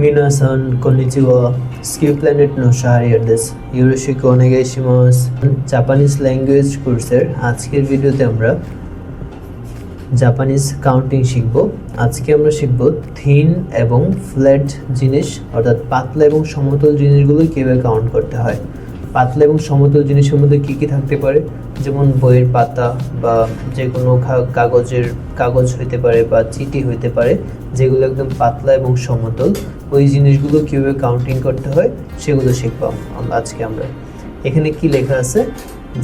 Minasan, konnichiwa. Skill Planet no Shahari this. Yoroshiku onegaishimasu. Japanese language কোর্সের আজকের ভিডিওতে আমরা জাপানিজ কাউন্টিং শিখব। আজকে আমরা শিখব থিন এবং ফ্ল্যাট জিনিস অর্থাৎ পাতলা এবং সমতল জিনিসগুলো কিভাবে কাউন্ট করতে হয়। পাতলা এবং সমতল জিনিসের মধ্যে কী কী থাকতে পারে, যেমন বইয়ের পাতা বা যে কোনো কাগজ হইতে পারে বা চিঠি হইতে পারে, যেগুলো একদম পাতলা এবং সমতল, ওই জিনিসগুলো কীভাবে কাউন্টিং করতে হয় সেগুলো শিখব আজকে আমরা। এখানে কি লেখা আছে,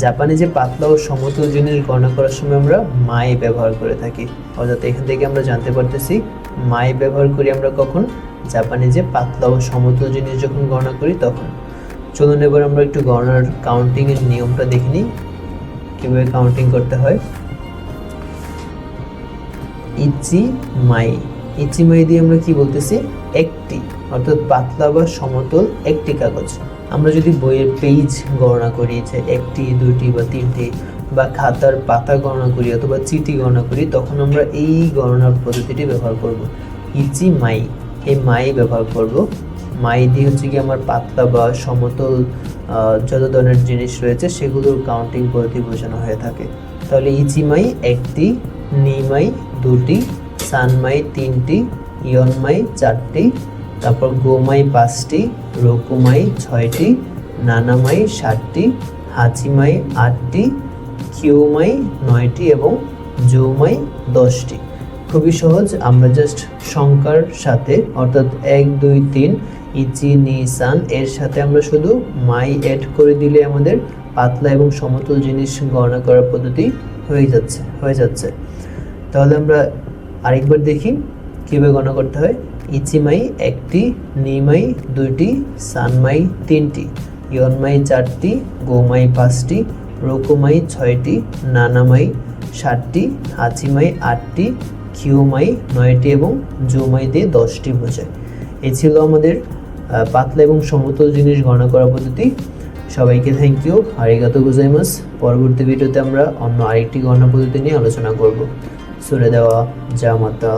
জাপানে যে পাতলা ও সমতল জিনিস গণনা করার সময় আমরা মাই ব্যবহার করে থাকি। অর্থাৎ এখান থেকে আমরা জানতে পারতেছি মাই ব্যবহার করি আমরা কখন, জাপানে যে পাতলা ও সমতল জিনিস যখন গণনা করি তখন। চলুন এবার আমরা একটু গণনার কাউন্টিংয়ের নিয়মটা দেখে নিই, কীভাবে কাউন্টিং করতে হয়। ইচিমাই দিয়ে আমরা কি বলতেছি, একটি, অর্থাৎ পাতলা বা সমতল একটি কাগজ। আমরা যদি বইয়ের পেজ গণনা করি, যে একটি, দুইটি বা তিনটি, বা খাতার পাতা গণনা করি অথবা চিঠি গণনা করি, তখন আমরা এই গণনার পদ্ধতিটি ব্যবহার করব, ইচিমাই। এই মাই ব্যবহার করব। মাই দিয়ে হচ্ছে কি আমার পাতলা বা সমতল যত ধরনের জিনিস রয়েছে সেগুলোর কাউন্টিং পদ্ধতি বোঝানো হয়ে থাকে। তাহলে ইচিমাই একটি, নিমাই দুটি, সানমাই তিনটি, ইয়নমাই চারটি, তারপর গোমাই পাঁচটি, রকুমাই ছয়টি, নানামাই সাতটি, হাচিমাই আটটি, কিউমাই নয়টি এবং জৌমাই 10টি। খুবই সহজ, আমরা জাস্ট সংখ্যার সাথে অর্থাৎ 1 2 3 ইচি নি সান এর সাথে আমরা শুধু মাই অ্যাড করে দিলে আমাদের পাতলা এবং সমতল জিনিস গণনা করার পদ্ধতি হয়ে যাচ্ছে। তাহলে আমরা আরেকবার দেখি কীভাবে গণনা করতে হয়। ইচিমাই একটি, নিমাই দুইটি, সানমাই তিনটি, ইয়নমাই চারটি, গোমাই পাঁচটি, রকুমাই ছয়টি, নানামাই সাতটি, হাচিমাই আটটি, কিউমাই নয়টি এবং জুমাই দিয়ে 10টি বোঝায়। এই ছিল আমাদের পাতলা এবং সমতল জিনিস গণনা করার পদ্ধতি। সবাইকে থ্যাংক ইউ, আরিগাতো গোজাইমাস। পরবর্তী ভিডিওতে আমরা অন্য আরেকটি গণনা পদ্ধতি নিয়ে আলোচনা করব। সুরে দেওয়া, জামাতা।